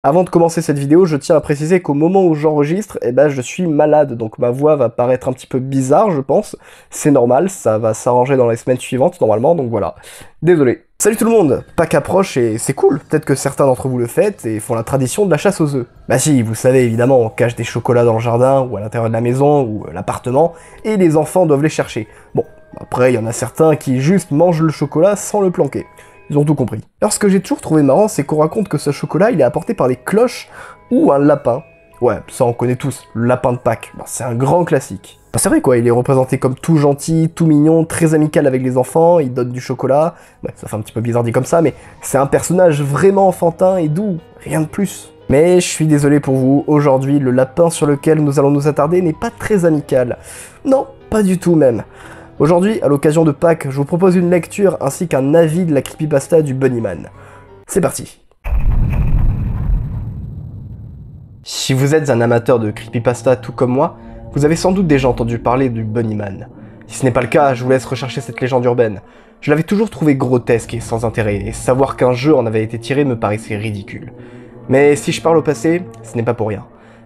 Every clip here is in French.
Avant de commencer cette vidéo, je tiens à préciser qu'au moment où j'enregistre, je suis malade, donc ma voix va paraître un petit peu bizarre, je pense. C'est normal, ça va s'arranger dans les semaines suivantes, normalement, donc voilà. Désolé. Salut tout le monde, Pâques approche et c'est cool. Peut-être que certains d'entre vous le fêtent et font la tradition de la chasse aux œufs. Bah si, vous savez, évidemment, on cache des chocolats dans le jardin, ou à l'intérieur de la maison, ou l'appartement, et les enfants doivent les chercher. Bon, après, il y en a certains qui juste mangent le chocolat sans le planquer. Ils ont tout compris. Alors ce que j'ai toujours trouvé marrant, c'est qu'on raconte que ce chocolat, il est apporté par les cloches ou un lapin. Ouais, ça on connaît tous, le lapin de Pâques. Bah, c'est un grand classique. Bah, c'est vrai quoi, il est représenté comme tout gentil, tout mignon, très amical avec les enfants, il donne du chocolat. Ouais, ça fait un petit peu bizarre dit comme ça, mais c'est un personnage vraiment enfantin et doux, rien de plus. Mais je suis désolé pour vous, aujourd'hui, le lapin sur lequel nous allons nous attarder n'est pas très amical. Non, pas du tout même. Aujourd'hui, à l'occasion de Pâques, je vous propose une lecture ainsi qu'un avis de la creepypasta du Bunnyman. C'est parti. Si vous êtes un amateur de creepypasta tout comme moi, vous avez sans doute déjà entendu parler du Bunnyman. Si ce n'est pas le cas, je vous laisse rechercher cette légende urbaine. Je l'avais toujours trouvé grotesque et sans intérêt, et savoir qu'un jeu en avait été tiré me paraissait ridicule. Mais si je parle au passé, ce n'est pas pour rien.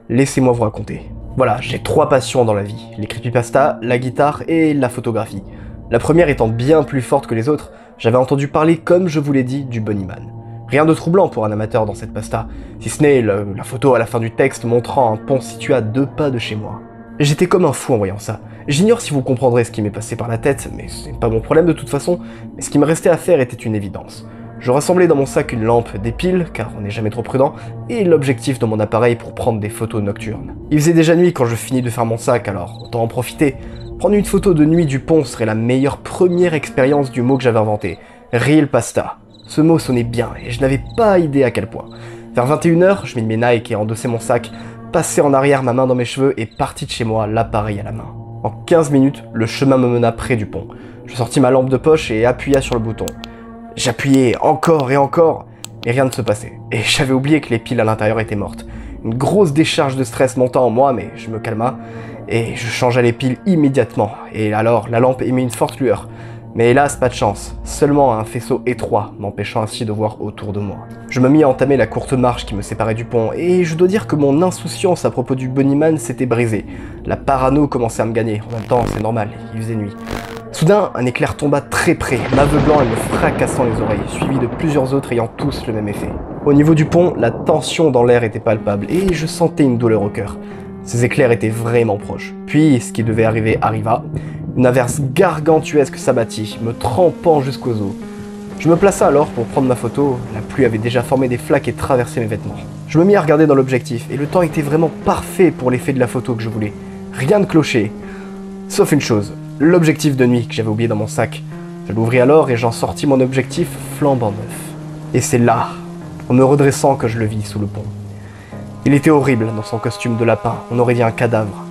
Laissez-moi vous raconter. Voilà, j'ai 3 passions dans la vie, les creepypasta, la guitare et la photographie. La première étant bien plus forte que les autres, j'avais entendu parler, comme je vous l'ai dit, du Bunnyman. Rien de troublant pour un amateur dans cette pasta, si ce n'est la photo à la fin du texte montrant un pont situé à 2 pas de chez moi. J'étais comme un fou en voyant ça. J'ignore si vous comprendrez ce qui m'est passé par la tête, mais c'est pas mon problème de toute façon, mais ce qui me restait à faire était une évidence. Je rassemblais dans mon sac une lampe, des piles, car on n'est jamais trop prudent, et l'objectif de mon appareil pour prendre des photos nocturnes. Il faisait déjà nuit quand je finis de faire mon sac, alors autant en profiter. Prendre une photo de nuit du pont serait la meilleure première expérience du mot que j'avais inventé. Real pasta. Ce mot sonnait bien, et je n'avais pas idée à quel point. Vers 21h, je mis mes Nike et endossai mon sac, passai en arrière ma main dans mes cheveux et parti de chez moi, l'appareil à la main. En 15 minutes, le chemin me mena près du pont. Je sortis ma lampe de poche et appuya sur le bouton. J'appuyais encore et encore, et rien ne se passait. Et j'avais oublié que les piles à l'intérieur étaient mortes. Une grosse décharge de stress monta en moi, mais je me calma, et je changea les piles immédiatement. Et alors, la lampe émit une forte lueur. Mais hélas, pas de chance, seulement un faisceau étroit, m'empêchant ainsi de voir autour de moi. Je me mis à entamer la courte marche qui me séparait du pont, et je dois dire que mon insouciance à propos du Bunnyman s'était brisée. La parano commençait à me gagner, en même temps c'est normal, il faisait nuit. Soudain, un éclair tomba très près, m'aveuglant et me fracassant les oreilles, suivi de plusieurs autres ayant tous le même effet. Au niveau du pont, la tension dans l'air était palpable, et je sentais une douleur au cœur. Ces éclairs étaient vraiment proches. Puis, ce qui devait arriver arriva. Une averse gargantuesque s'abattit, me trempant jusqu'aux os. Je me plaça alors pour prendre ma photo, la pluie avait déjà formé des flaques et traversé mes vêtements. Je me mis à regarder dans l'objectif, et le temps était vraiment parfait pour l'effet de la photo que je voulais. Rien de clocher. Sauf une chose, l'objectif de nuit que j'avais oublié dans mon sac. Je l'ouvris alors et j'en sortis mon objectif flambant neuf. Et c'est là, en me redressant, que je le vis sous le pont. Il était horrible dans son costume de lapin, on aurait dit un cadavre.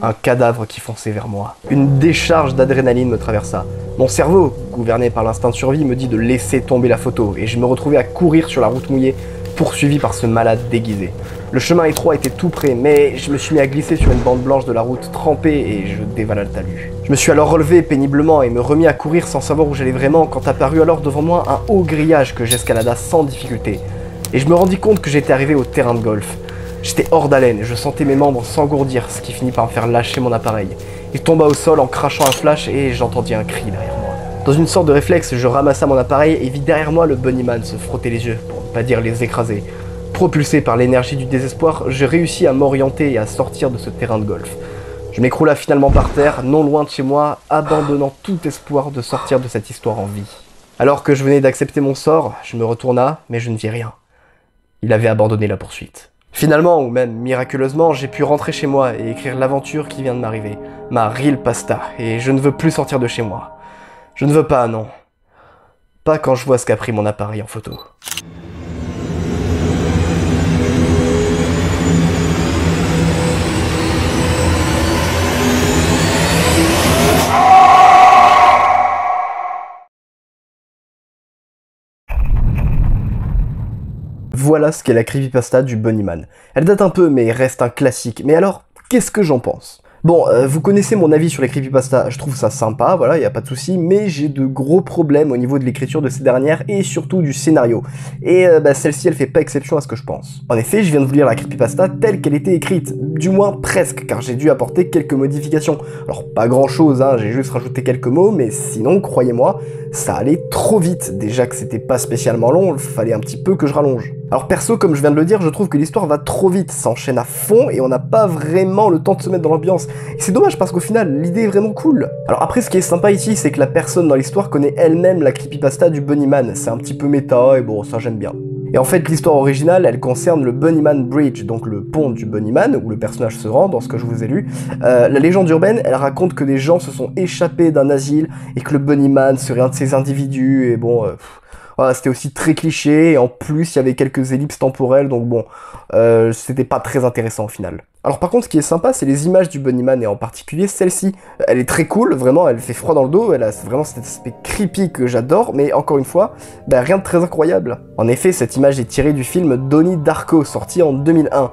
Un cadavre qui fonçait vers moi. Une décharge d'adrénaline me traversa. Mon cerveau, gouverné par l'instinct de survie, me dit de laisser tomber la photo, et je me retrouvais à courir sur la route mouillée, poursuivi par ce malade déguisé. Le chemin étroit était tout près, mais je me suis mis à glisser sur une bande blanche de la route trempée et je dévala le talus. Je me suis alors relevé péniblement et me remis à courir sans savoir où j'allais vraiment quand apparut alors devant moi un haut grillage que j'escalada sans difficulté. Et je me rendis compte que j'étais arrivé au terrain de golf. J'étais hors d'haleine, je sentais mes membres s'engourdir, ce qui finit par me faire lâcher mon appareil. Il tomba au sol en crachant un flash et j'entendis un cri derrière moi. Dans une sorte de réflexe, je ramassa mon appareil et vis derrière moi le Bunnyman se frotter les yeux, pour ne pas dire les écraser. Propulsé par l'énergie du désespoir, je réussis à m'orienter et à sortir de ce terrain de golf. Je m'écroula finalement par terre, non loin de chez moi, abandonnant tout espoir de sortir de cette histoire en vie. Alors que je venais d'accepter mon sort, je me retourna, mais je ne vis rien. Il avait abandonné la poursuite. Finalement, ou même miraculeusement, j'ai pu rentrer chez moi et écrire l'aventure qui vient de m'arriver. Ma real pasta, et je ne veux plus sortir de chez moi. Je ne veux pas, non. Pas quand je vois ce qu'a pris mon appareil en photo. Voilà ce qu'est la creepypasta du Bunnyman. Elle date un peu, mais reste un classique. Mais alors, qu'est-ce que j'en pense ? Bon, vous connaissez mon avis sur les creepypastas, je trouve ça sympa, voilà, y a pas de souci, mais j'ai de gros problèmes au niveau de l'écriture de ces dernières et surtout du scénario. Et celle-ci, elle fait pas exception à ce que je pense. En effet, je viens de vous lire la creepypasta telle qu'elle était écrite, du moins presque, car j'ai dû apporter quelques modifications. Alors pas grand chose, hein, j'ai juste rajouté quelques mots, mais sinon, croyez-moi, ça allait trop vite. Déjà que c'était pas spécialement long, il fallait un petit peu que je rallonge. Alors perso, comme je viens de le dire, je trouve que l'histoire va trop vite, ça enchaîne à fond et on n'a pas vraiment le temps de se mettre dans l'ambiance. Et c'est dommage parce qu'au final, l'idée est vraiment cool. Alors après, ce qui est sympa ici, c'est que la personne dans l'histoire connaît elle-même la creepypasta du Bunnyman. C'est un petit peu méta et bon, ça j'aime bien. Et en fait, l'histoire originale, elle concerne le Bunnyman Bridge, donc le pont du Bunnyman, où le personnage se rend, dans ce que je vous ai lu. La légende urbaine, elle raconte que des gens se sont échappés d'un asile, et que le Bunnyman serait un de ces individus, et bon... voilà, c'était aussi très cliché, et en plus il y avait quelques ellipses temporelles, donc bon, c'était pas très intéressant au final. Alors par contre, ce qui est sympa, c'est les images du Bunnyman, et en particulier celle-ci. Elle est très cool, vraiment, elle fait froid dans le dos, elle a vraiment cet aspect creepy que j'adore, mais encore une fois, rien de très incroyable. En effet, cette image est tirée du film Donnie Darko, sorti en 2001.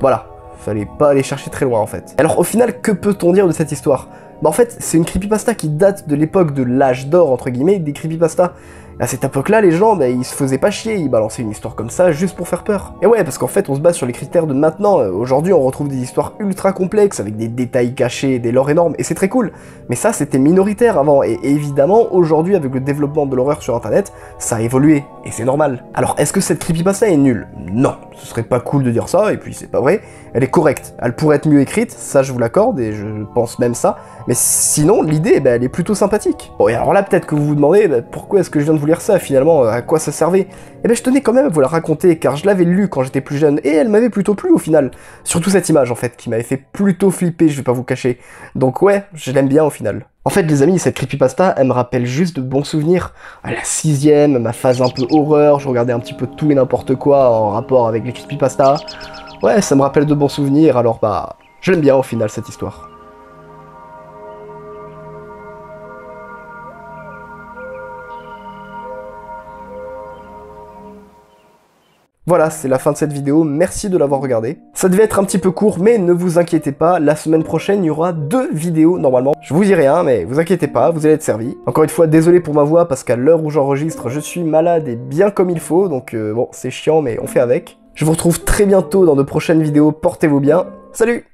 Voilà, fallait pas aller chercher très loin en fait. Alors au final, que peut-on dire de cette histoire ? En fait, c'est une creepypasta qui date de l'époque de l'âge d'or, entre guillemets, des creepypastas. À cette époque-là, les gens, ils se faisaient pas chier, ils balançaient une histoire comme ça juste pour faire peur. Et ouais, parce qu'en fait, on se base sur les critères de maintenant. Aujourd'hui, on retrouve des histoires ultra complexes, avec des détails cachés, des lores énormes, et c'est très cool. Mais ça, c'était minoritaire avant, et évidemment, aujourd'hui, avec le développement de l'horreur sur Internet, ça a évolué, et c'est normal. Alors, est-ce que cette creepypasta est nulle? Non, ce serait pas cool de dire ça, et puis c'est pas vrai. Elle est correcte, elle pourrait être mieux écrite, ça je vous l'accorde, et je pense même ça. Mais sinon, l'idée, elle est plutôt sympathique. Bon, et alors là, peut-être que vous vous demandez, pourquoi est-ce que je viens de vous lire ça, finalement, à quoi ça servait? Eh je tenais quand même à vous la raconter, car je l'avais lu quand j'étais plus jeune, et elle m'avait plutôt plu au final. Surtout cette image, en fait, qui m'avait fait plutôt flipper, je vais pas vous cacher. Donc ouais, je l'aime bien au final. En fait, les amis, cette creepypasta, elle me rappelle juste de bons souvenirs. À la 6ème, ma phase un peu horreur, je regardais un petit peu tout et n'importe quoi en rapport avec les creepypastas. Ouais, ça me rappelle de bons souvenirs, alors je l'aime bien au final, cette histoire. Voilà, c'est la fin de cette vidéo, merci de l'avoir regardé. Ça devait être un petit peu court, mais ne vous inquiétez pas, la semaine prochaine, il y aura 2 vidéos normalement. Je vous dis rien, mais vous inquiétez pas, vous allez être servis. Encore une fois, désolé pour ma voix, parce qu'à l'heure où j'enregistre, je suis malade et bien comme il faut, donc bon, c'est chiant, mais on fait avec. Je vous retrouve très bientôt dans de prochaines vidéos, portez-vous bien, salut!